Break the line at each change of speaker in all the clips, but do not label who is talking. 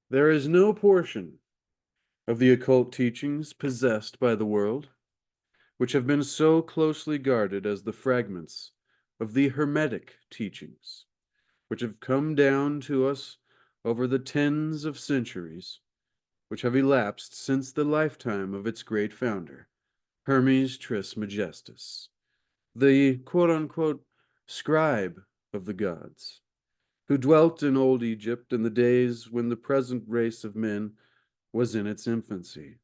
There is no portion of the occult teachings possessed by the world which have been so closely guarded as the fragments of the Hermetic teachings, which have come down to us over the tens of centuries which have elapsed since the lifetime of its great founder, Hermes Trismegistus, the quote-unquote scribe of the gods, who dwelt in old Egypt in the days when the present race of men was in its infancy.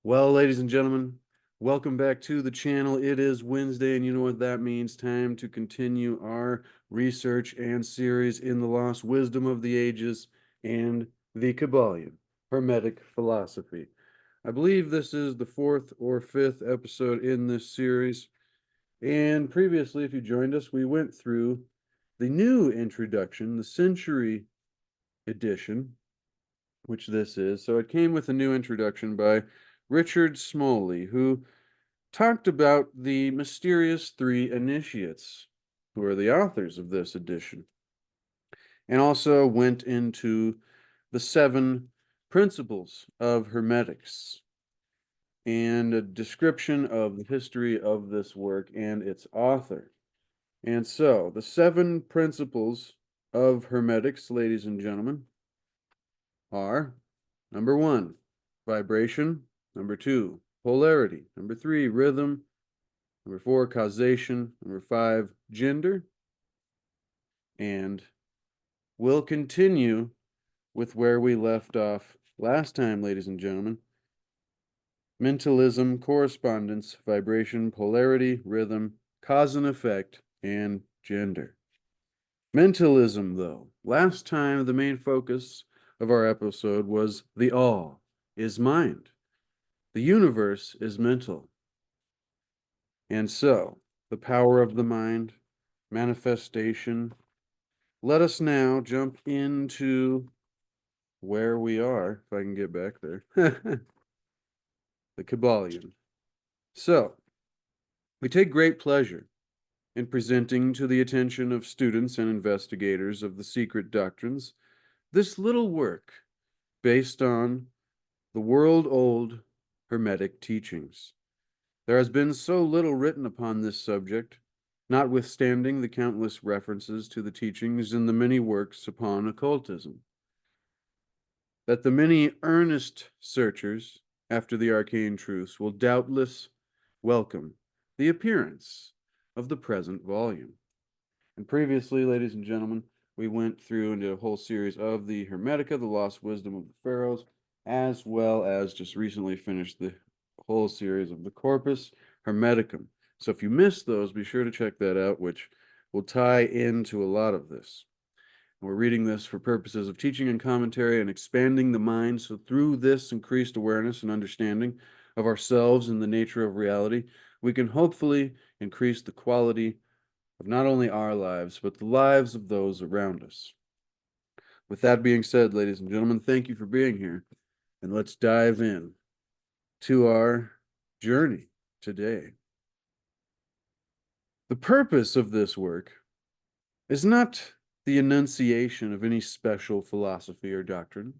Well, ladies and gentlemen, welcome back to the channel. It is Wednesday, and you know what that means. Time to continue our research and series in the lost wisdom of the ages and the Kybalion, Hermetic philosophy. I believe this is the fourth or fifth episode in this series. And previously, if you joined us, we went through the new introduction, the century edition, which this is. So it came with a new introduction by Richard Smalley, who talked about the mysterious three initiates, who are the authors of this edition, and also went into the 7 principles of Hermetics and a description of the history of this work and its author. And so, the 7 principles of Hermetics, ladies and gentlemen, are number 1, vibration; number 2, polarity; number 3, rhythm; number 4, causation; number 5, gender. And we'll continue with where we left off last time, ladies and gentlemen. Mentalism, correspondence, vibration, polarity, rhythm, cause and effect, and gender. Mentalism, though. Last time, the main focus of our episode was the all is mind. The universe is mental. And so, the power of the mind, manifestation. Let us now jump into where we are, if I can get back there. The Kybalion. So, we take great pleasure in presenting to the attention of students and investigators of the secret doctrines this little work based on the world-old Hermetic teachings. There has been so little written upon this subject, notwithstanding the countless references to the teachings in the many works upon occultism, that the many earnest searchers after the arcane truths will doubtless welcome the appearance of the present volume. And previously, ladies and gentlemen, we went through into a whole series of the Hermetica, the lost wisdom of the pharaohs, as well as just recently finished the whole series of the Corpus Hermeticum. So if you missed those, be sure to check that out, which will tie into a lot of this. We're reading this for purposes of teaching and commentary and expanding the mind. So through this increased awareness and understanding of ourselves and the nature of reality, we can hopefully increase the quality of not only our lives, but the lives of those around us. With that being said, ladies and gentlemen, thank you for being here. And let's dive in to our journey today. The purpose of this work is not the enunciation of any special philosophy or doctrine,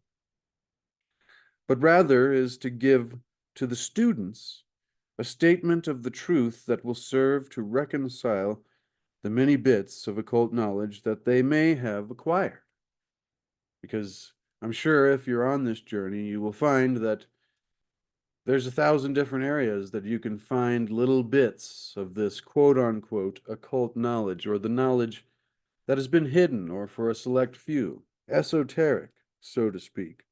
but rather is to give to the students a statement of the truth that will serve to reconcile the many bits of occult knowledge that they may have acquired. Because I'm sure if you're on this journey, you will find that there's 1,000 different areas that you can find little bits of this quote-unquote occult knowledge, or the knowledge that has been hidden, or for a select few, esoteric, so to speak.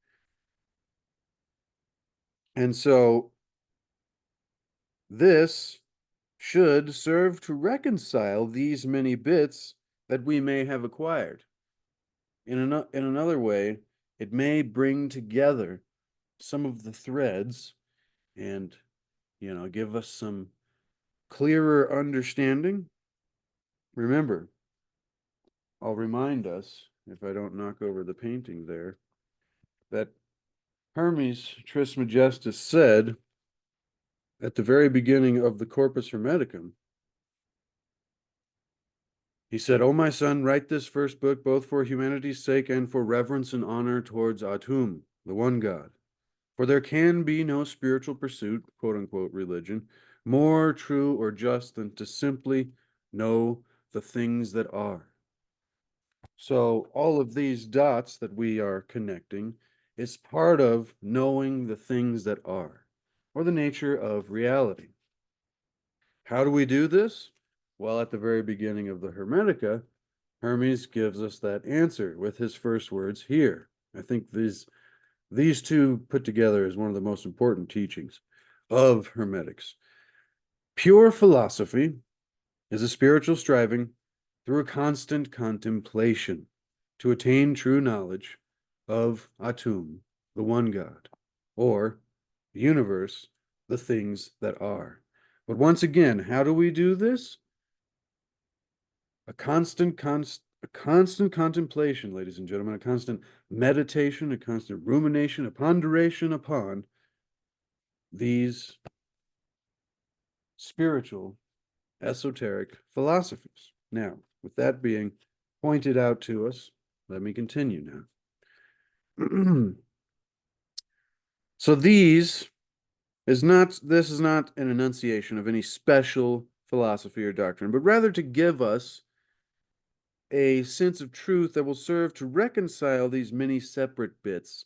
And so this should serve to reconcile these many bits that we may have acquired. In another way, it may bring together some of the threads and, give us some clearer understanding. Remember, I'll remind us, if I don't knock over the painting there, that Hermes Trismegistus said at the very beginning of the Corpus Hermeticum He said, "O my son, write this first book both for humanity's sake and for reverence and honor towards Atum, the one God. For there can be no spiritual pursuit, quote unquote religion, more true or just than to simply know the things that are." So all of these dots that we are connecting is part of knowing the things that are, or the nature of reality. How do we do this? Well, at the very beginning of the Hermetica, Hermes gives us that answer with his first words here. I think these two put together is one of the most important teachings of Hermetics. Pure philosophy is a spiritual striving through a constant contemplation to attain true knowledge of Atum, the one God, or the universe, the things that are. But once again, how do we do this? A constant contemplation, ladies and gentlemen, a constant meditation, a constant rumination, a ponderation upon these spiritual, esoteric philosophies. Now, with that being pointed out to us, let me continue now. So this is not an enunciation of any special philosophy or doctrine, but rather to give us a sense of truth that will serve to reconcile these many separate bits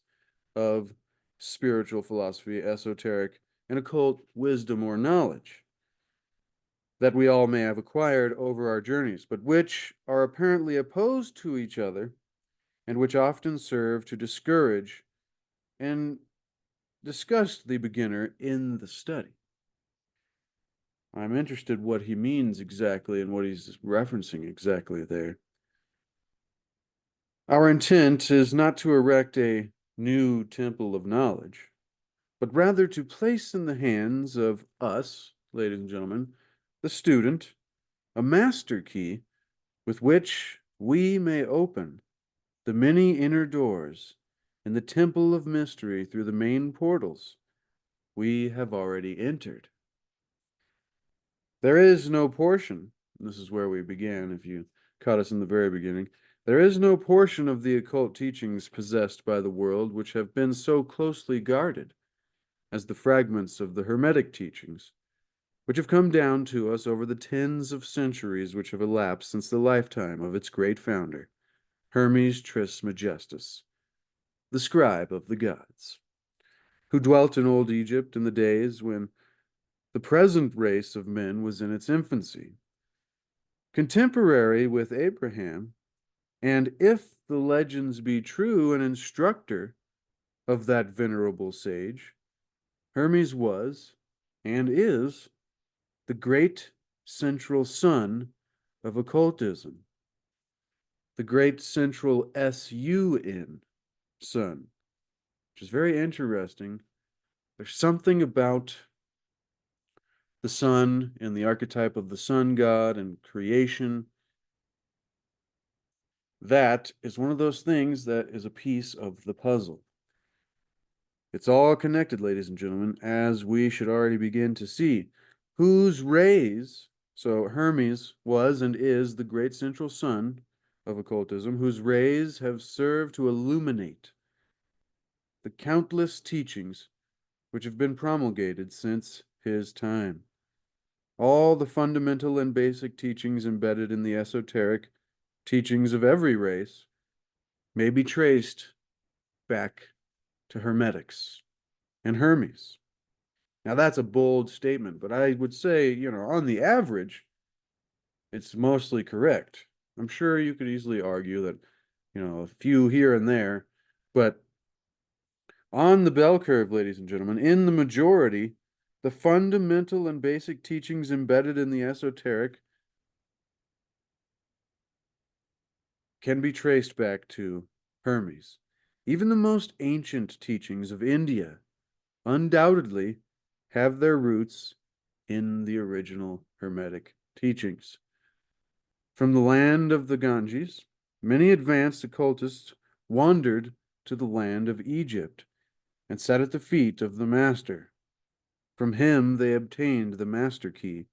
of spiritual philosophy, esoteric, and occult wisdom or knowledge that we all may have acquired over our journeys, but which are apparently opposed to each other and which often serve to discourage and disgust the beginner in the study. I'm interested what he means exactly and what he's referencing exactly there. Our intent is not to erect a new temple of knowledge, but rather to place in the hands of us, ladies and gentlemen, the student, a master key with which we may open the many inner doors in the temple of mystery through the main portals we have already entered. There is no portion, this is where we began, if you caught us in the very beginning, there is no portion of the occult teachings possessed by the world which have been so closely guarded as the fragments of the Hermetic teachings, which have come down to us over the tens of centuries which have elapsed since the lifetime of its great founder, Hermes Trismegistus, the scribe of the gods, who dwelt in old Egypt in the days when the present race of men was in its infancy. Contemporary with Abraham, and if the legends be true, an instructor of that venerable sage, Hermes was, and is, the great central sun of occultism, the great central sun, sun, which is very interesting. There's something about the sun and the archetype of the sun god and creation. That is one of those things that is a piece of the puzzle. It's all connected, ladies and gentlemen, as we should already begin to see. Whose rays, so Hermes was and is the great central sun of occultism, whose rays have served to illuminate the countless teachings which have been promulgated since his time. All the fundamental and basic teachings embedded in the esoteric teachings of every race may be traced back to Hermetics and Hermes. Now, that's a bold statement, but I would say, on the average, it's mostly correct. I'm sure you could easily argue that, a few here and there, but on the bell curve, ladies and gentlemen, in the majority, the fundamental and basic teachings embedded in the esoteric can be traced back to Hermes. Even the most ancient teachings of India undoubtedly have their roots in the original Hermetic teachings. From the land of the Ganges, many advanced occultists wandered to the land of Egypt and sat at the feet of the master. From him they obtained the master key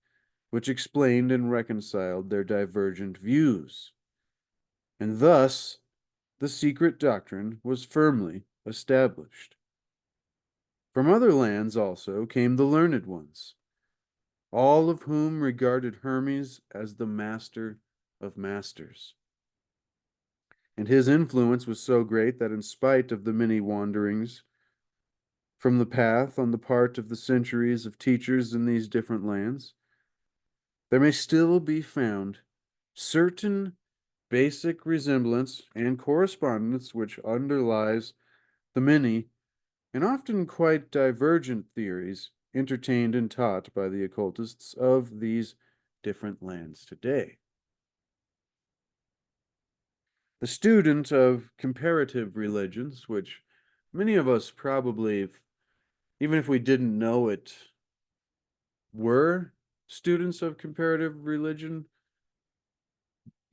which explained and reconciled their divergent views. And thus, the secret doctrine was firmly established. From other lands also came the learned ones, all of whom regarded Hermes as the master of masters. And his influence was so great that in spite of the many wanderings from the path on the part of the centuries of teachers in these different lands, there may still be found certain basic resemblance and correspondence which underlies the many and often quite divergent theories entertained and taught by the occultists of these different lands today. The student of comparative religions, which many of us probably, even if we didn't know it, were students of comparative religion,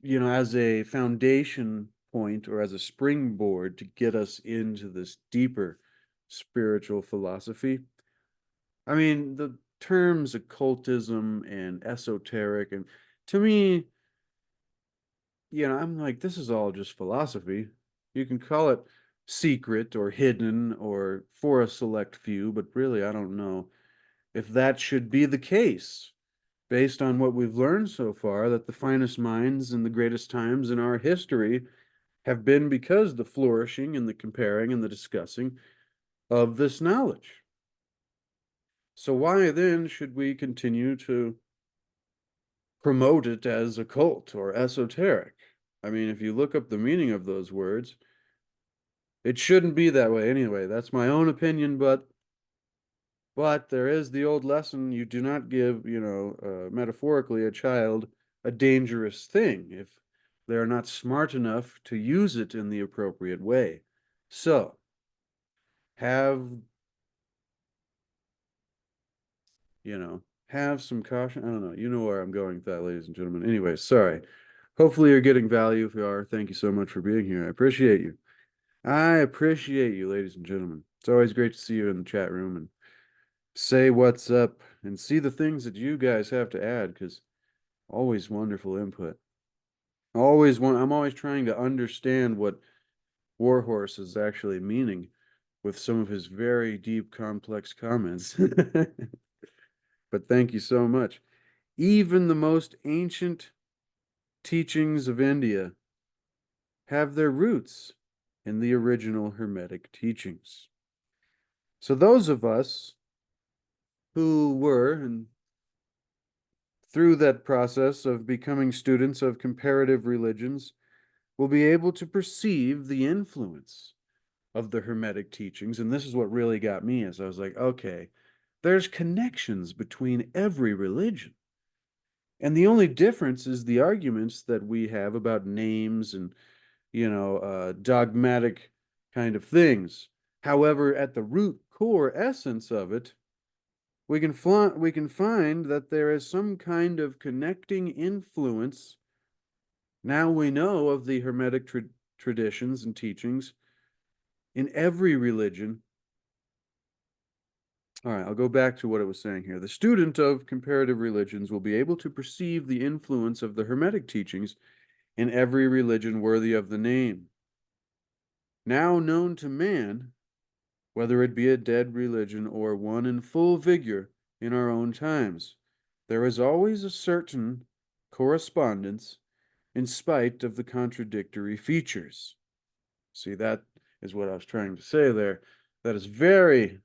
as a foundation point or as a springboard to get us into this deeper spiritual philosophy. I mean, the terms occultism and esoteric, and to me, I'm like, this is all just philosophy. You can call it secret or hidden or for a select few, but really, I don't know if that should be the case based on what we've learned so far, that the finest minds and the greatest times in our history have been because the flourishing and the comparing and the discussing of this knowledge. So why then should we continue to promote it as occult or esoteric? I mean, if you look up the meaning of those words, it shouldn't be that way anyway. That's my own opinion, but there is the old lesson: you do not give, metaphorically, a child a dangerous thing if they're not smart enough to use it in the appropriate way. So, have, have some caution. I don't know. You know where I'm going with that, ladies and gentlemen. Anyway, sorry. Hopefully you're getting value. If you are, thank you so much for being here. I appreciate you. I appreciate you, ladies and gentlemen. It's always great to see you in the chat room and say what's up and see the things that you guys have to add, because always wonderful input. I'm always trying to understand what Warhorse is actually meaning with some of his very deep, complex comments. But thank you so much. Even the most ancient teachings of India have their roots in the original Hermetic teachings. So those of us who were, and through that process of becoming students of comparative religions, will be able to perceive the influence of the Hermetic teachings. And this is what really got me, as I was like, okay, there's connections between every religion. And the only difference is the arguments that we have about names and, dogmatic kind of things. However, at the root core essence of it, we can find that there is some kind of connecting influence. Now we know of the Hermetic traditions and teachings in every religion. All right, I'll go back to what I was saying here. The student of comparative religions will be able to perceive the influence of the Hermetic teachings in every religion worthy of the name. Now known to man, whether it be a dead religion or one in full vigor in our own times, there is always a certain correspondence in spite of the contradictory features. See, that is what I was trying to say there. That is very,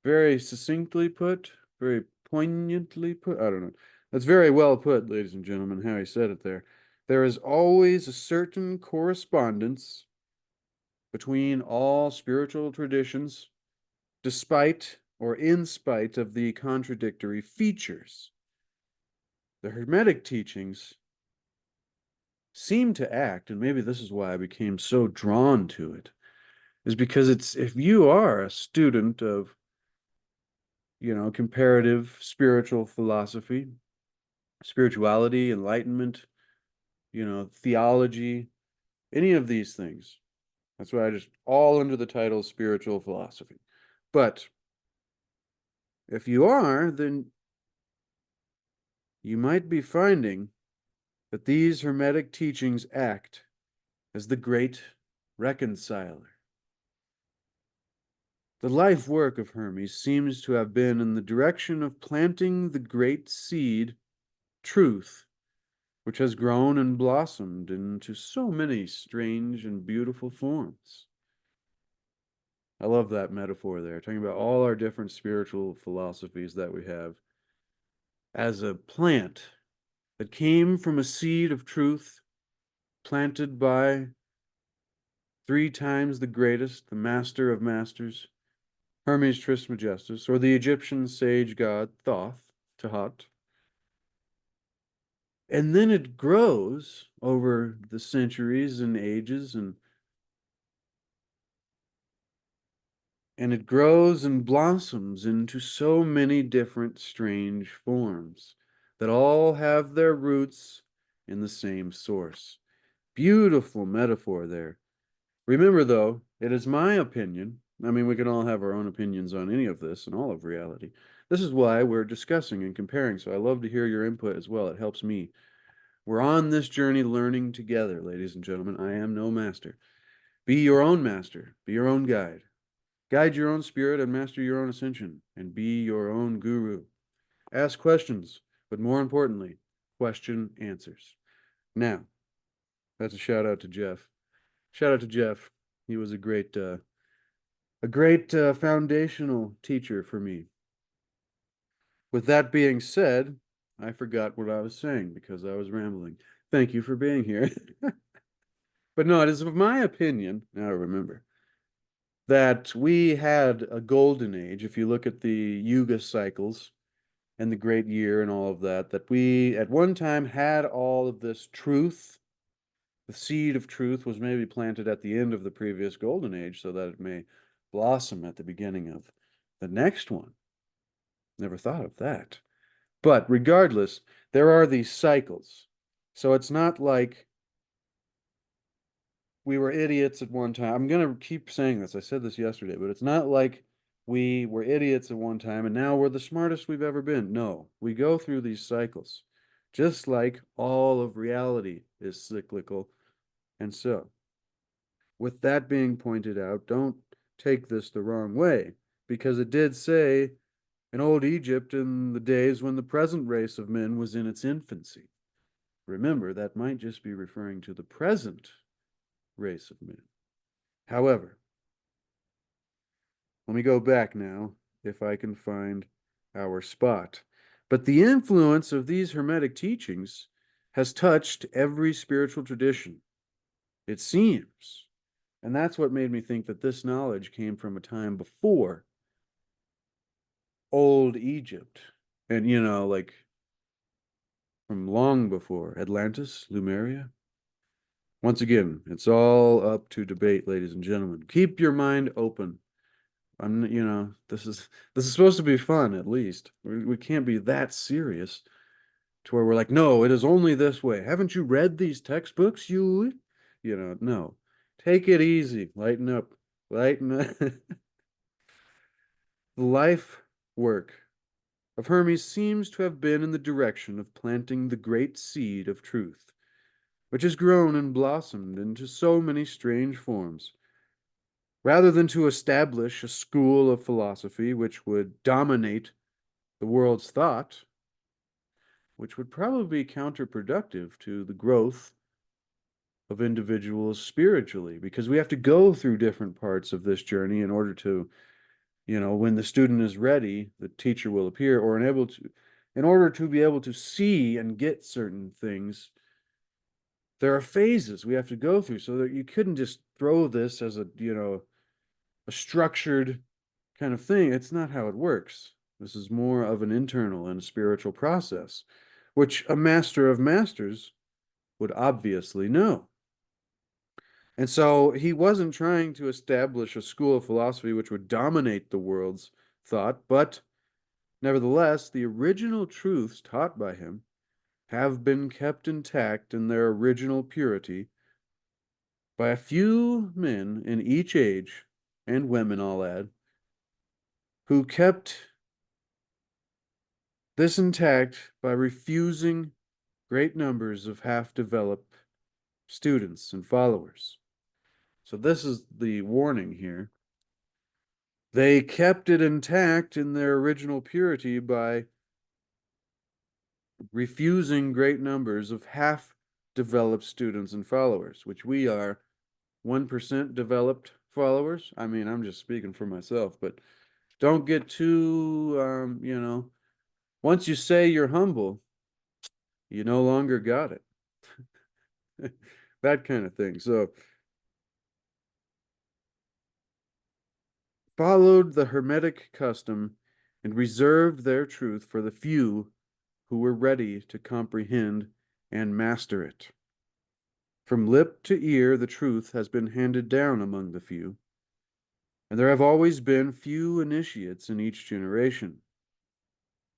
very succinctly put, very poignantly put. I don't know. That's very well put, ladies and gentlemen, how he said it there. There is always a certain correspondence between all spiritual traditions, despite or in spite of the contradictory features. The Hermetic teachings seem to act, and maybe this is why I became so drawn to it, is because if you are a student of, comparative spiritual philosophy, spirituality, enlightenment, theology, any of these things. That's why I just all under the title spiritual philosophy. But if you are, then you might be finding that these Hermetic teachings act as the great reconciler. The life work of Hermes seems to have been in the direction of planting the great seed, truth, which has grown and blossomed into so many strange and beautiful forms. I love that metaphor there, talking about all our different spiritual philosophies that we have as a plant that came from a seed of truth planted by 3 times the greatest, the master of masters, Hermes Trismegistus, or the Egyptian sage god Thoth, Tahat. And then it grows over the centuries and ages, and it grows and blossoms into so many different strange forms that all have their roots in the same source. Beautiful metaphor there. Remember, though, it is my opinion. I mean, we can all have our own opinions on any of this and all of reality. This is why we're discussing and comparing, so I love to hear your input as well. It helps me. We're on this journey learning together, ladies and gentlemen. I am no master. Be your own master. Be your own guide. Guide your own spirit and master your own ascension, and be your own guru. Ask questions, but more importantly, question answers. Now, that's a shout out to Jeff. Shout out to Jeff. He was a great foundational teacher for me. With that being said, I forgot what I was saying because I was rambling. Thank you for being here. But no, it is of my opinion, now I remember, that we had a golden age. If you look at the Yuga cycles and the Great Year and all of that, that we at one time had all of this truth. The seed of truth was maybe planted at the end of the previous golden age so that it may blossom at the beginning of the next one. Never thought of that. But regardless, there are these cycles. So it's not like we were idiots at one time. I'm going to keep saying this. I said this yesterday, but it's not like we were idiots at one time and now we're the smartest we've ever been. No, we go through these cycles, just like all of reality is cyclical. And so, with that being pointed out, don't take this the wrong way, because it did say in old Egypt in the days when the present race of men was in its infancy. Remember, that might just be referring to the present race of men. However, let me go back now, if I can find our spot. But the influence of these Hermetic teachings has touched every spiritual tradition, it seems. And that's what made me think that this knowledge came from a time before old Egypt. And, like from long before Atlantis, Lemuria. Once again, it's all up to debate, ladies and gentlemen. Keep your mind open. This is supposed to be fun, at least. We can't be that serious to where we're like, no, it is only this way. Haven't you read these textbooks? No. Take it easy. Lighten up. Lighten up. The life work of Hermes seems to have been in the direction of planting the great seed of truth, which has grown and blossomed into so many strange forms. Rather than to establish a school of philosophy which would dominate the world's thought, which would probably be counterproductive to the growth of individuals spiritually, because we have to go through different parts of this journey in order to, when the student is ready, the teacher will appear, or in order to be able to see and get certain things, there are phases we have to go through, so that you couldn't just throw this as a structured kind of thing. It's not how it works. This is more of an internal and spiritual process, which a master of masters would obviously know. And so he wasn't trying to establish a school of philosophy which would dominate the world's thought, but nevertheless, the original truths taught by him have been kept intact in their original purity by a few men in each age, and women, I'll add, who kept This intact by refusing great numbers of half-developed students and followers. So this is the warning here. They kept it intact in their original purity by refusing great numbers of half-developed students and followers, which we are 1% developed followers. I mean, I'm just speaking for myself, but don't get too, once you say you're humble, you no longer got it. That kind of thing. So, followed the Hermetic custom and reserved their truth for the few who were ready to comprehend and master it. From lip to ear, the truth has been handed down among the few, and there have always been few initiates in each generation.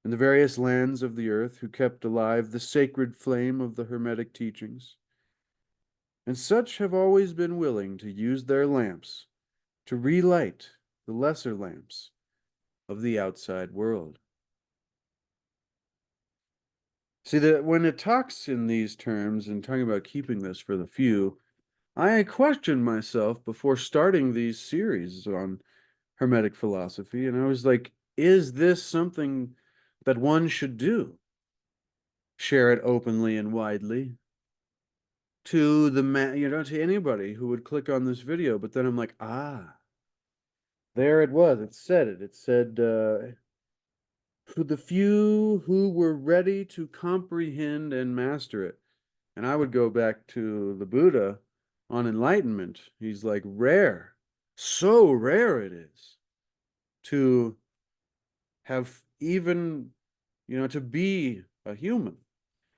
In the various lands of the earth who kept alive the sacred flame of the Hermetic teachings, and such have always been willing to use their lamps to relight the lesser lamps of the outside world. See, that when it talks in these terms and talking about keeping this for the few, I questioned myself before starting these series on Hermetic philosophy, and I was like, is this something that one should do? Share it openly and widely to to anybody who would click on this video. But then I'm like, there it was. It said it. It said, to the few who were ready to comprehend and master it. And I would go back to the Buddha on enlightenment. He's like, rare, so rare it is to have even, to be a human.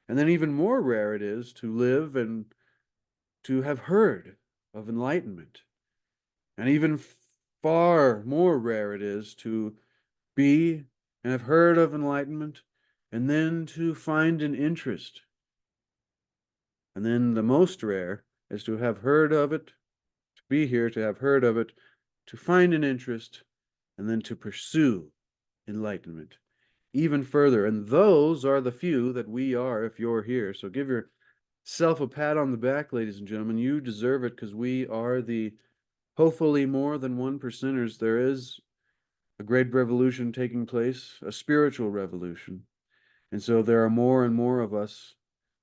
And then even more rare it is to live and to have heard of enlightenment. And even far more rare it is to be and have heard of enlightenment and then to find an interest. And then the most rare is to have heard of it, to be here, to have heard of it, to find an interest, and then to pursue enlightenment even further. And those are the few that we are if you're here. So give yourself a pat on the back, ladies and gentlemen. You deserve it because we are the hopefully more than 1%ers. There is a great revolution taking place, a spiritual revolution. And so there are more and more of us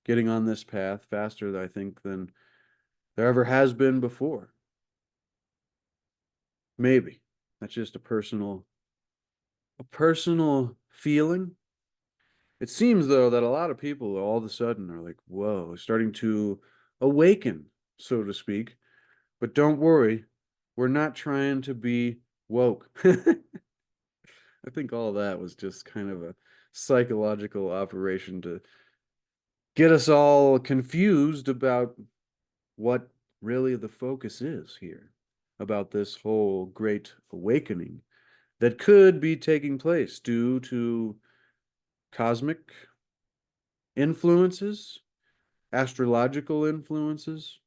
getting on this path faster, I think, than there ever has been before. Maybe. That's just a personal feeling. It seems, though, that a lot of people all of a sudden are like, whoa, starting to awaken, so to speak. But don't worry, we're not trying to be woke. I think all that was just kind of a psychological operation to get us all confused about what really the focus is here, about this whole great awakening that could be taking place due to cosmic influences, astrological influences,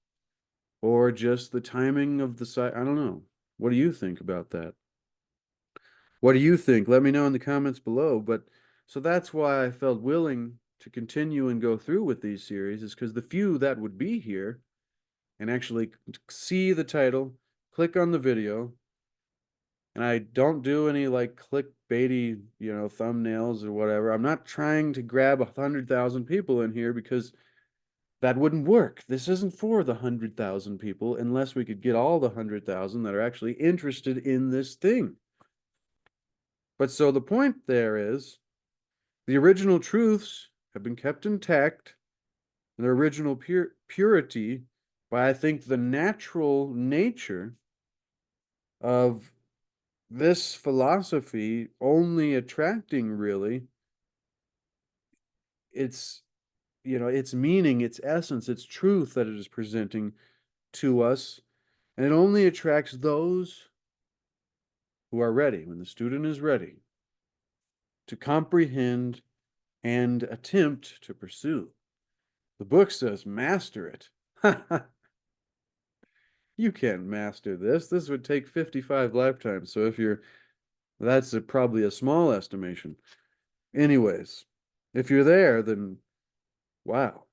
or just the timing of the I don't know. What do you think about that? What do you think? Let me know in the comments below. But so that's why I felt willing to continue and go through with these series, is because the few that would be here and actually see the title, click on the video, and I don't do any like clickbaity, thumbnails or whatever. I'm not trying to grab 100,000 people in here because that wouldn't work. This isn't for the 100,000 people unless we could get all the 100,000 that are actually interested in this thing. But so the point there is the original truths have been kept intact in their original purity by, I think, the natural nature of this philosophy only attracting really its its meaning, its essence, its truth that it is presenting to us, and it only attracts those who are ready, when the student is ready to comprehend and attempt to pursue. The book says master it. You can't master this. This would take 55 lifetimes. So if you're, that's probably a small estimation. Anyways, if you're there, then wow.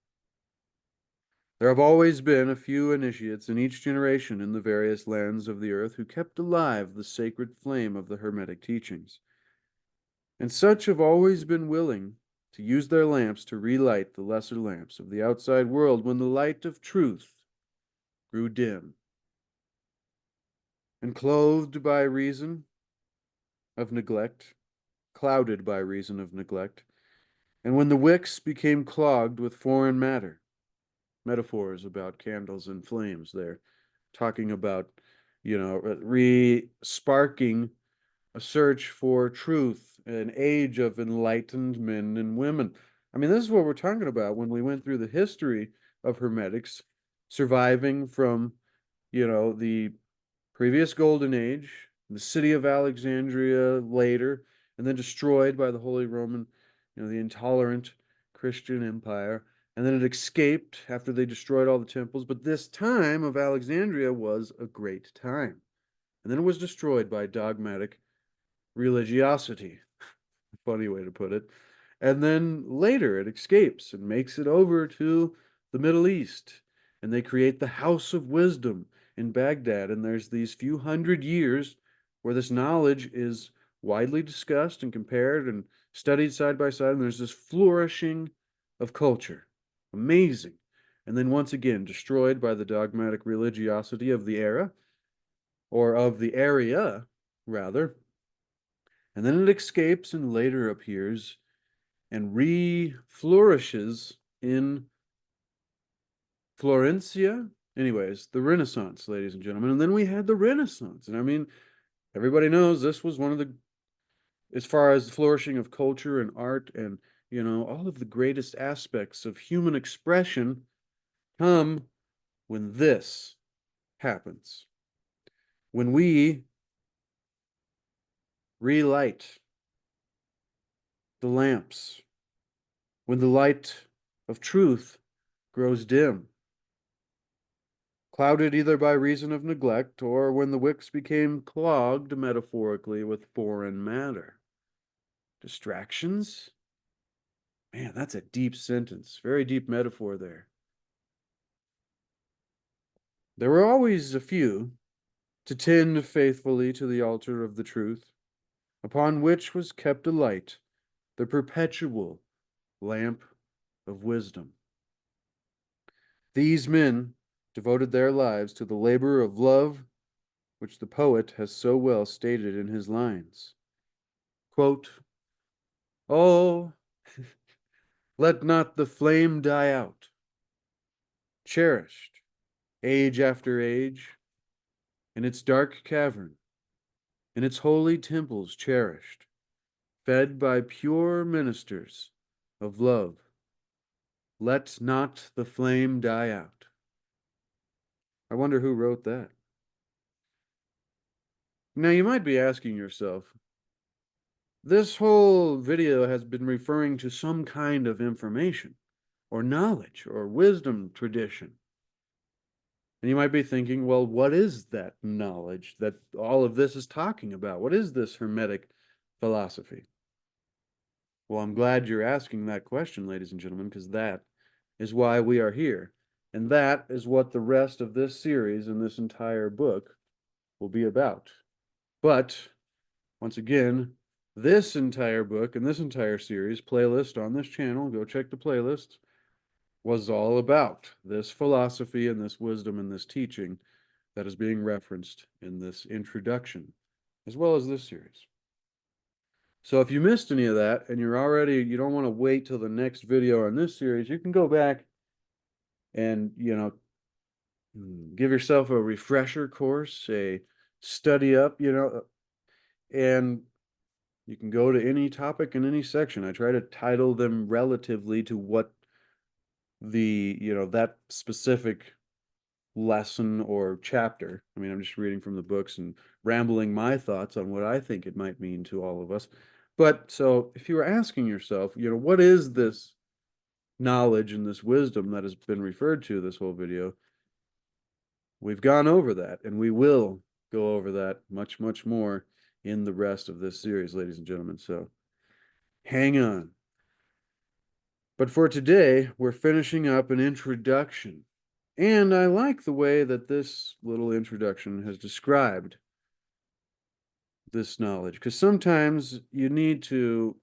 There have always been a few initiates in each generation in the various lands of the earth who kept alive the sacred flame of the Hermetic teachings. And such have always been willing to use their lamps to relight the lesser lamps of the outside world when the light of truth grew dim. And clothed by reason of neglect, clouded by reason of neglect, and when the wicks became clogged with foreign matter, metaphors about candles and flames there, talking about, re-sparking a search for truth, an age of enlightened men and women. I mean, this is what we're talking about when we went through the history of Hermetics, surviving from, the previous Golden Age, the city of Alexandria later, and then destroyed by the Holy Roman, the intolerant Christian Empire. And then it escaped after they destroyed all the temples. But this time of Alexandria was a great time. And then it was destroyed by dogmatic religiosity. Funny way to put it. And then later it escapes and makes it over to the Middle East. And they create the House of Wisdom in Baghdad. And there's these few hundred years where this knowledge is widely discussed and compared and studied side by side. And there's this flourishing of culture. Amazing. And then once again, destroyed by the dogmatic religiosity of the era, or of the area, rather. And then it escapes and later appears and re-flourishes in Florencia. Anyways, the Renaissance, ladies and gentlemen. And then we had the Renaissance. And I mean, everybody knows this was one of the, as far as the flourishing of culture and art and, all of the greatest aspects of human expression come when this happens. When we relight the lamps, when the light of truth grows dim, clouded either by reason of neglect or when the wicks became clogged metaphorically with foreign matter. Distractions? Man, that's a deep sentence, very deep metaphor there. There were always a few to tend faithfully to the altar of the truth, upon which was kept alight the perpetual lamp of wisdom. These men devoted their lives to the labor of love, which the poet has so well stated in his lines. Quote, "Oh, let not the flame die out, cherished, age after age, in its dark cavern, in its holy temples cherished, fed by pure ministers of love. Let not the flame die out." I wonder who wrote that. Now you might be asking yourself, this whole video has been referring to some kind of information, or knowledge, or wisdom tradition. And you might be thinking, well, what is that knowledge that all of this is talking about? What is this Hermetic philosophy? Well, I'm glad you're asking that question, ladies and gentlemen, because that is why we are here. And that is what the rest of this series and this entire book will be about. But, once again, this entire book and this entire series, playlist on this channel, go check the playlist, was all about this philosophy and this wisdom and this teaching that is being referenced in this introduction, as well as this series. So if you missed any of that and you don't want to wait till the next video on this series, you can go back and, give yourself a refresher course, a study up, and you can go to any topic in any section. I try to title them relatively to what that specific lesson or chapter. I mean, I'm just reading from the books and rambling my thoughts on what I think it might mean to all of us. But so if you were asking yourself, what is this knowledge and this wisdom that has been referred to this whole video? We've gone over that, and we will go over that much, much more in the rest of this series, ladies and gentlemen. So Hang on. But for today, we're finishing up an introduction. And I like the way that this little introduction has described this knowledge, because sometimes you need to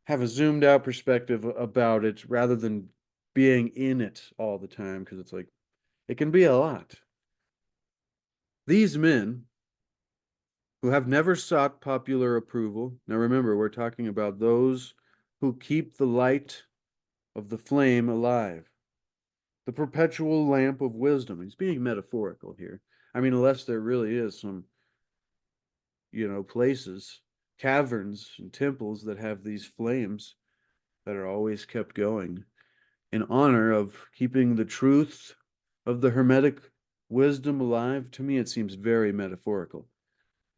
have a zoomed out perspective about it rather than being in it all the time, because it's like, it can be a lot. These men who have never sought popular approval, now remember, we're talking about those who keep the light of the flame alive, the perpetual lamp of wisdom. He's being metaphorical here. I mean, unless there really is some, places, caverns and temples that have these flames that are always kept going in honor of keeping the truth of the Hermetic wisdom alive. To me, it seems very metaphorical,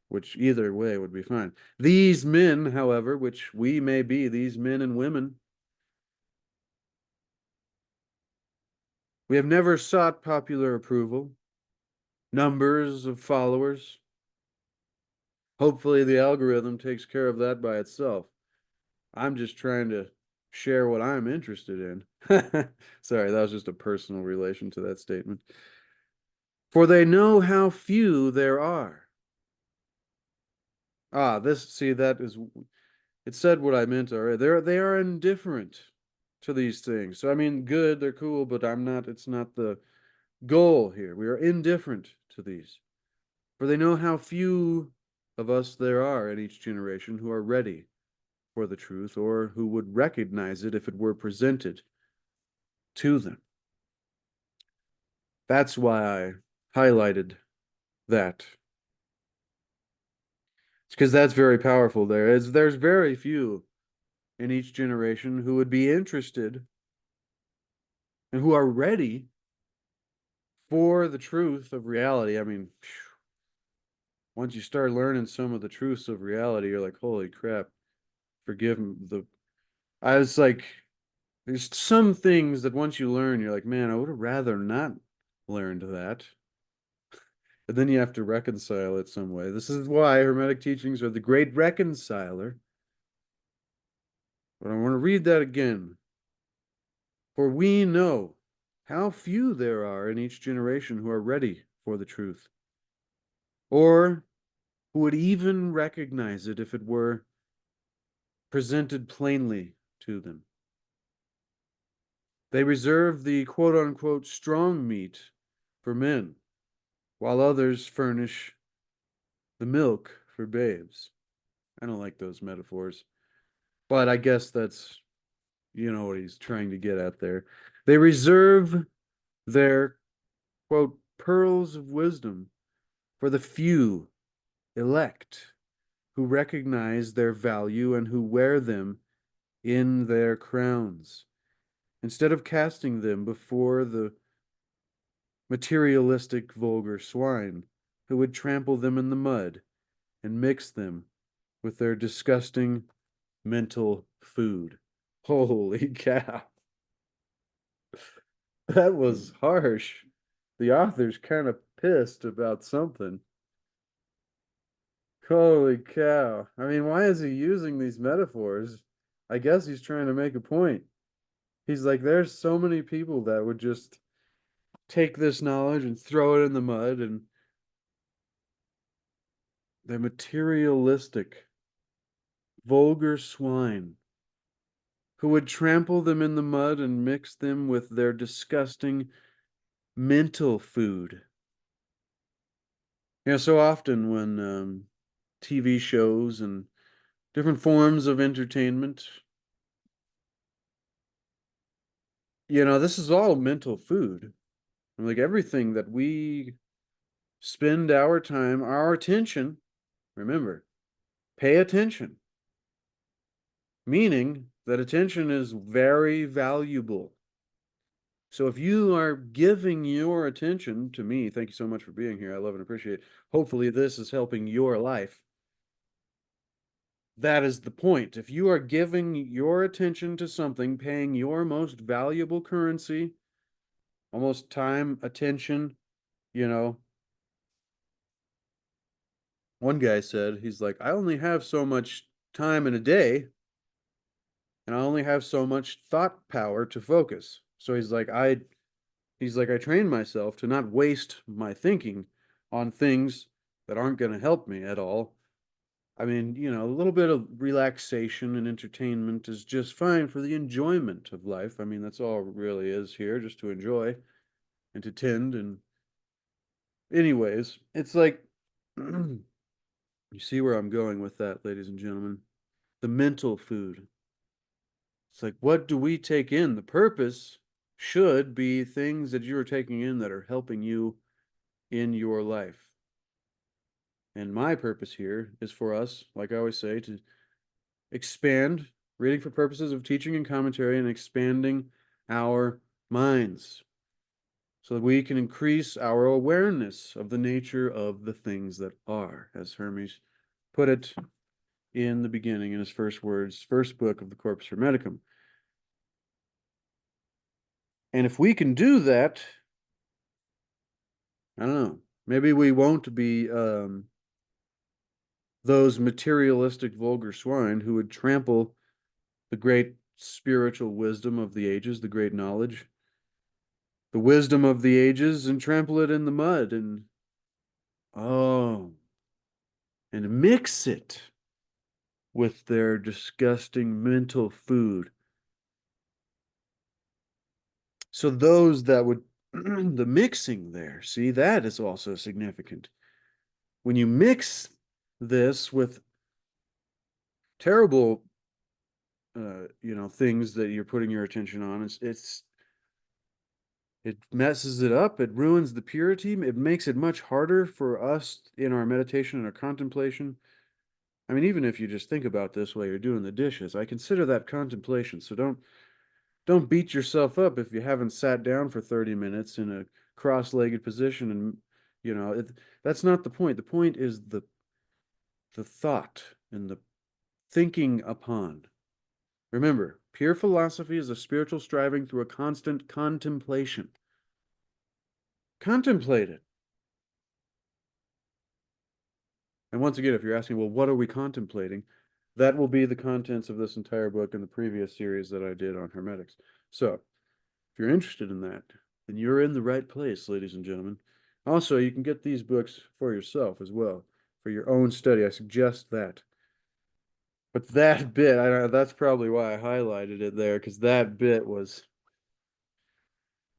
which either way would be fine. These men, however, which we may be, these men and women, we have never sought popular approval, numbers of followers. Hopefully, the algorithm takes care of that by itself. I'm just trying to share what I'm interested in. Sorry, that was just a personal relation to that statement. For they know how few there are. It said what I meant already. They are indifferent to these things. So I mean, good, they're cool, but it's not the goal here. We are indifferent to these. For they know how few of us there are in each generation who are ready for the truth or who would recognize it if it were presented to them. That's why I highlighted that. It's because that's very powerful there's very few in each generation who would be interested and who are ready for the truth of reality. I mean, once you start learning some of the truths of reality, you're like, holy crap, forgive the. I was like, there's some things that once you learn, you're like, man, I would have rather not learned that. And then you have to reconcile it some way. This is why Hermetic teachings are the great reconciler. But I want to read that again. For we know how few there are in each generation who are ready for the truth, or who would even recognize it if it were presented plainly to them. They reserve the quote unquote strong meat for men, while others furnish the milk for babes. I don't like those metaphors, but I guess that's, what he's trying to get at there. They reserve their quote pearls of wisdom for the few elect who recognize their value and who wear them in their crowns, instead of casting them before the materialistic vulgar swine who would trample them in the mud and mix them with their disgusting mental food. Holy cow. That was harsh. The author's kind of pissed about something. Holy cow. I mean, why is he using these metaphors? I guess he's trying to make a point. He's like, there's so many people that would just take this knowledge and throw it in the mud, and they're materialistic, vulgar swine who would trample them in the mud and mix them with their disgusting mental food. So often when TV shows and different forms of entertainment, this is all mental food. Like everything that we spend our time, our attention, remember, pay attention, meaning that attention is very valuable. So if you are giving your attention to me, thank you so much for being here. I love and appreciate it. Hopefully this is helping your life. That is the point. If you are giving your attention to something, paying your most valuable currency, almost time, attention, you know, one guy said, he's like, I only have so much time in a day. and I only have so much thought power to focus. So I trained myself to not waste my thinking on things that aren't going to help me at all. I mean, a little bit of relaxation and entertainment is just fine for the enjoyment of life. I mean, that's all it really is here, just to enjoy and to tend. And anyways, it's like, you see where I'm going with that, ladies and gentlemen. The mental food. It's like, what do we take in? The purpose should be things that you're taking in that are helping you in your life. And my purpose here is for us, like I always say, to expand reading for purposes of teaching and commentary and expanding our minds so that we can increase our awareness of the nature of the things that are, as Hermes put it in the beginning in his first words, first book of the Corpus Hermeticum. And if we can do that, I don't know, maybe we won't be those materialistic vulgar swine who would trample the great spiritual wisdom of the ages, the great knowledge, the wisdom of the ages, and trample it in the mud oh, and mix it with their disgusting mental food. So those that would, the mixing there, see, that is also significant. When you mix this with terrible, things that you're putting your attention on, it messes it up. It ruins the purity. It makes it much harder for us in our meditation and our contemplation. I mean, even if you just think about this while you're doing the dishes, I consider that contemplation. So don't beat yourself up if you haven't sat down for 30 minutes in a cross-legged position, and that's not the point. The point is the thought and the thinking upon. Remember, pure philosophy is a spiritual striving through a constant contemplation. Contemplate it. And once again, if you're asking, well, what are we contemplating? That will be the contents of this entire book and the previous series that I did on Hermetics. So, if you're interested in that, then you're in the right place, ladies and gentlemen. Also, you can get these books for yourself as well, for your own study. I suggest that. But that bit, that's probably why I highlighted it there, because that bit was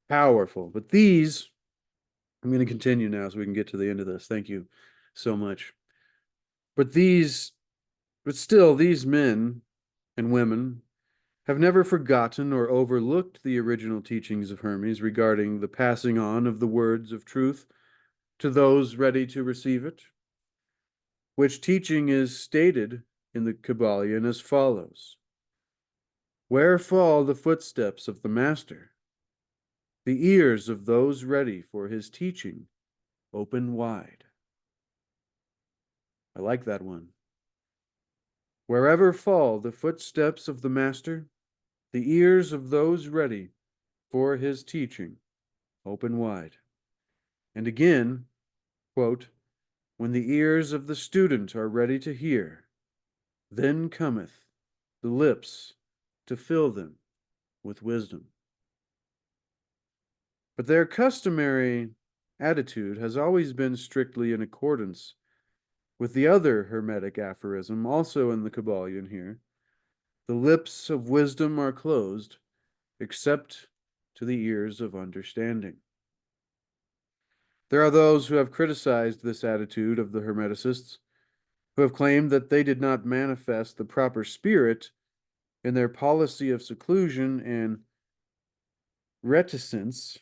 powerful. But these, I'm going to continue now so we can get to the end of this. Thank you so much. But still, these men and women have never forgotten or overlooked the original teachings of Hermes regarding the passing on of the words of truth to those ready to receive it, which teaching is stated in the Kybalion as follows: Where fall the footsteps of the Master? The ears of those ready for his teaching open wide. I like that one. Wherever fall the footsteps of the Master, the ears of those ready for his teaching open wide. And again, quote, when the ears of the student are ready to hear, then cometh the lips to fill them with wisdom. But their customary attitude has always been strictly in accordance with the other Hermetic aphorism, also in the Kybalion here: the lips of wisdom are closed, except to the ears of understanding. There are those who have criticized this attitude of the Hermeticists, who have claimed that they did not manifest the proper spirit in their policy of seclusion and reticence,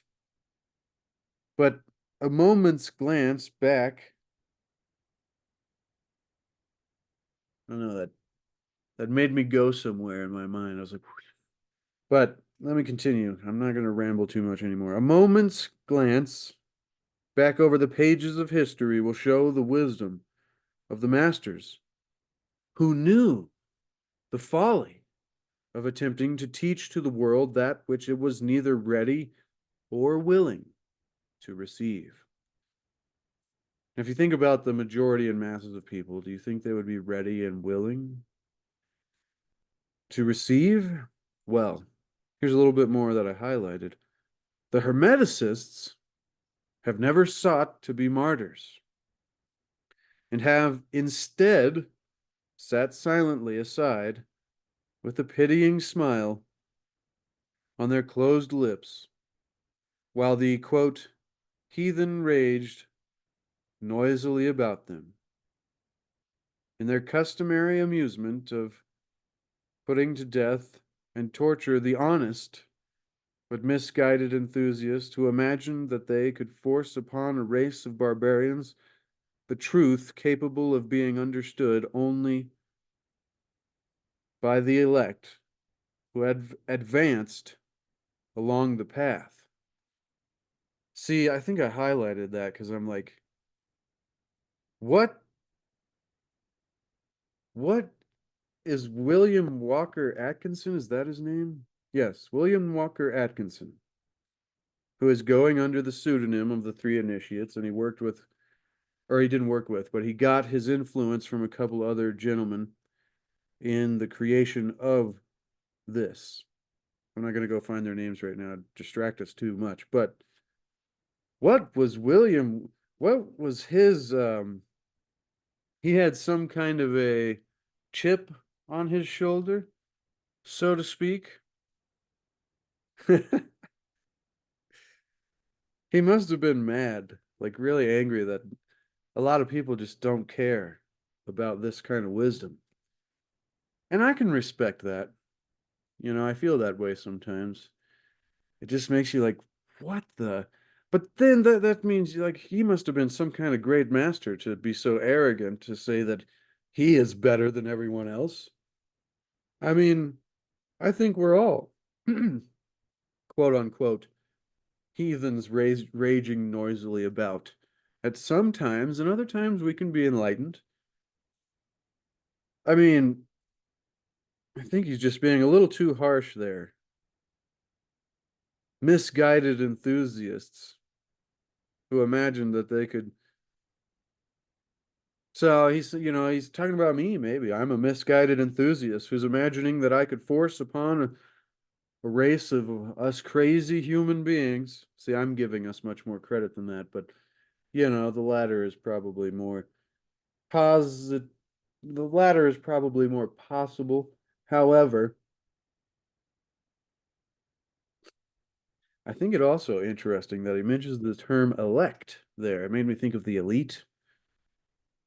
but a moment's glance back, I don't know, that made me go somewhere in my mind. I was like, but let me continue. I'm not going to ramble too much anymore. A moment's glance back over the pages of history will show the wisdom of the masters who knew the folly of attempting to teach to the world that which it was neither ready or willing to receive. If you think about the majority and masses of people, do you think they would be ready and willing? To receive? Well, here's a little bit more that I highlighted. The Hermeticists have never sought to be martyrs and have instead sat silently aside with a pitying smile on their closed lips while the, quote, heathen raged noisily about them in their customary amusement of putting to death and torture the honest but misguided enthusiasts who imagined that they could force upon a race of barbarians the truth capable of being understood only by the elect who had advanced along the path. See, I think I highlighted that because I'm like, what what is William Walker Atkinson? Is that his name? Yes, William Walker Atkinson, who is going under the pseudonym of the Three Initiates, and he worked with, or he didn't work with, but he got his influence from a couple other gentlemen in the creation of this. I'm not going to go find their names right now, distract us too much. But what was William, what was his, he had some kind of a chip on his shoulder, so to speak. He must have been mad, like really angry that a lot of people just don't care about this kind of wisdom. And I can respect that. You know, I feel that way sometimes. It just makes you like, what the? But then that means like he must have been some kind of great master to be so arrogant to say that he is better than everyone else. I mean, I think we're all quote unquote heathens raging noisily about at some times, and other times we can be enlightened. I mean, I think he's just being a little too harsh there. Misguided enthusiasts who imagined that they could. So he's talking about me, maybe. I'm a misguided enthusiast who's imagining that I could force upon a race of us crazy human beings. See, I'm giving us much more credit than that, but the latter is probably more posit the latter is probably more possible. However, I think it also interesting that he mentions the term elect there. It made me think of the elite,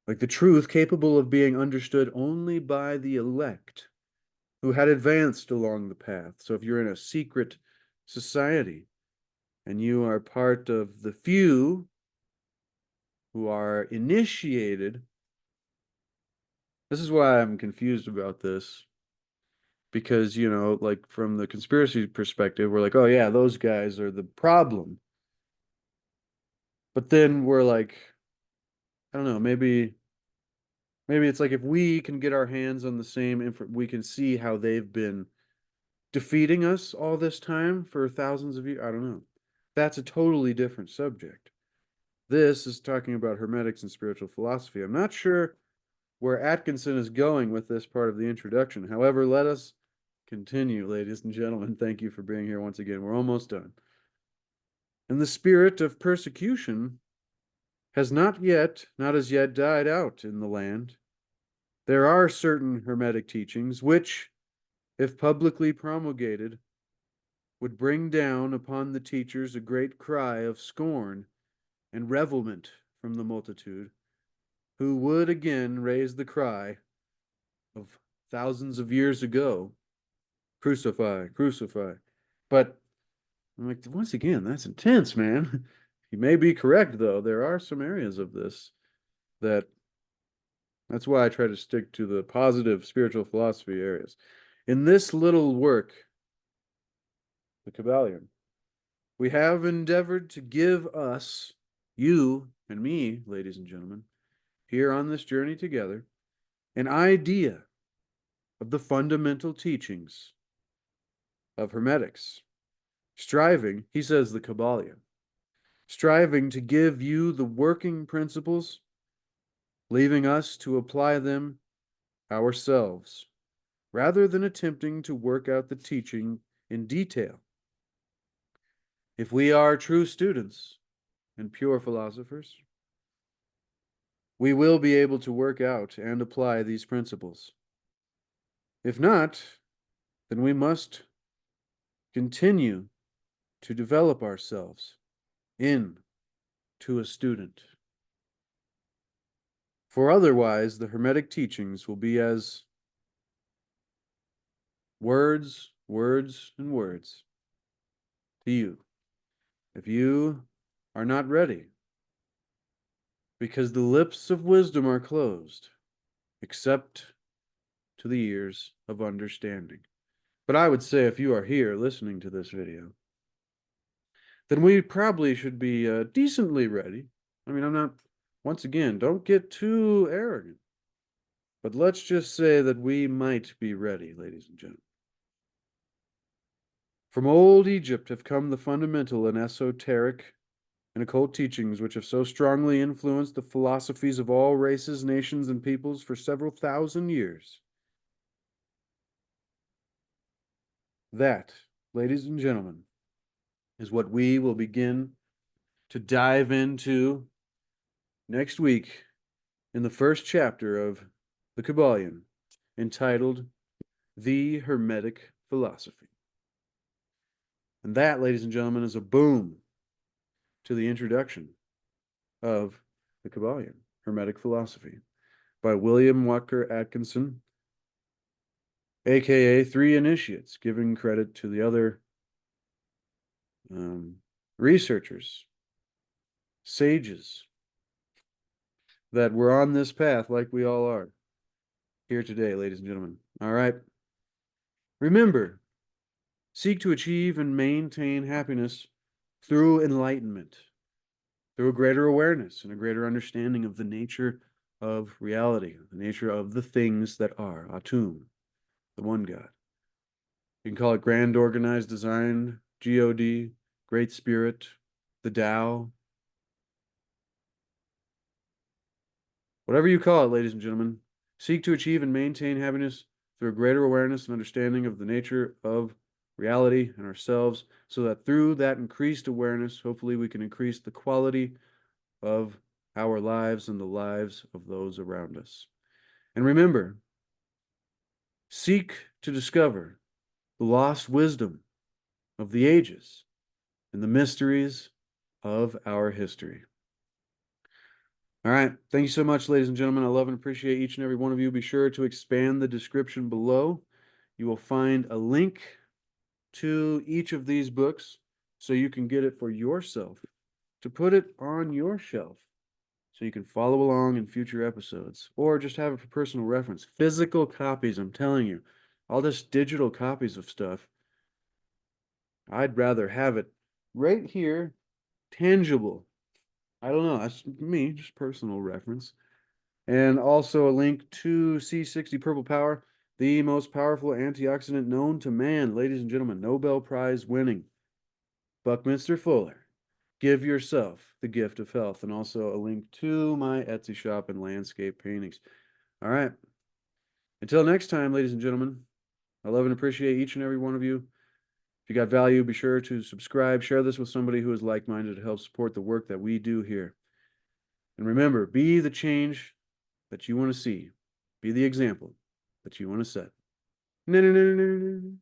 like the truth capable of being understood only by the elect who had advanced along the path. So if you're in a secret society and you are part of the few who are initiated, this is why I'm confused about this. Because, like from the conspiracy perspective, we're like, oh yeah, those guys are the problem. But then we're like, I don't know, maybe it's like if we can get our hands on the same info, we can see how they've been defeating us all this time for thousands of years. I don't know. That's a totally different subject. This is talking about hermetics and spiritual philosophy. I'm not sure where Atkinson is going with this part of the introduction. However, let us continue, ladies and gentlemen. Thank you for being here once again. We're almost done. And the spirit of persecution has not as yet died out in the land. There are certain hermetic teachings which, if publicly promulgated, would bring down upon the teachers a great cry of scorn and revelment from the multitude, who would again raise the cry of thousands of years ago, crucify, crucify. But I'm like, once again, that's intense, man. You may be correct, though. There are some areas of this that that's why I try to stick to the positive spiritual philosophy areas. In this little work, the Kybalion, we have endeavored to give us, you and me, ladies and gentlemen, here on this journey together, an idea of the fundamental teachings of Hermetics, striving, he says the Kybalion, striving to give you the working principles, leaving us to apply them ourselves rather than attempting to work out the teaching in detail. If we are true students and pure philosophers, we will be able to work out and apply these principles. If not, then we must continue to develop ourselves into a student. For otherwise, the Hermetic teachings will be as words, words, and words to you. If you are not ready, because the lips of wisdom are closed, except to the ears of understanding. But I would say if you are here listening to this video, then we probably should be decently ready. I mean, I'm not, once again, don't get too arrogant. But let's just say that we might be ready, ladies and gentlemen. From old Egypt have come the fundamental and esoteric and occult teachings which have so strongly influenced the philosophies of all races, nations, and peoples for several thousand years. That, ladies and gentlemen, is what we will begin to dive into next week in the first chapter of the Kybalion, entitled The Hermetic Philosophy. And that, ladies and gentlemen, is a boom to the introduction of the Kybalion, Hermetic Philosophy, by William Walker Atkinson, aka Three Initiates, giving credit to the other researchers, sages, that were on this path like we all are here today, ladies and gentlemen. All right. Remember, seek to achieve and maintain happiness through enlightenment, through a greater awareness and a greater understanding of the nature of reality, the nature of the things that are, Atum, the one God. You can call it grand organized design, God, Great Spirit, the Tao. Whatever you call it, ladies and gentlemen, seek to achieve and maintain happiness through a greater awareness and understanding of the nature of reality and ourselves, so that through that increased awareness, hopefully we can increase the quality of our lives and the lives of those around us. And remember, seek to discover the lost wisdom of the ages and the mysteries of our history. All right. Thank you so much, ladies and gentlemen. I love and appreciate each and every one of you. Be sure to expand the description below. You will find a link to each of these books so you can get it for yourself, to put it on your shelf so you can follow along in future episodes, or just have it for personal reference. Physical copies, I'm telling you. All this digital copies of stuff, I'd rather have it right here, tangible. I don't know. That's me, just personal reference. And also a link to C60 Purple Power, the most powerful antioxidant known to man. Ladies and gentlemen, Nobel Prize winning Buckminster Fuller. Give yourself the gift of health. And also a link to my Etsy shop and landscape paintings. All right. Until next time, ladies and gentlemen, I love and appreciate each and every one of you. If you got value, be sure to subscribe. Share this with somebody who is like-minded to help support the work that we do here. And remember, be the change that you want to see. Be the example that you want to set. No, no, no, no, no, no.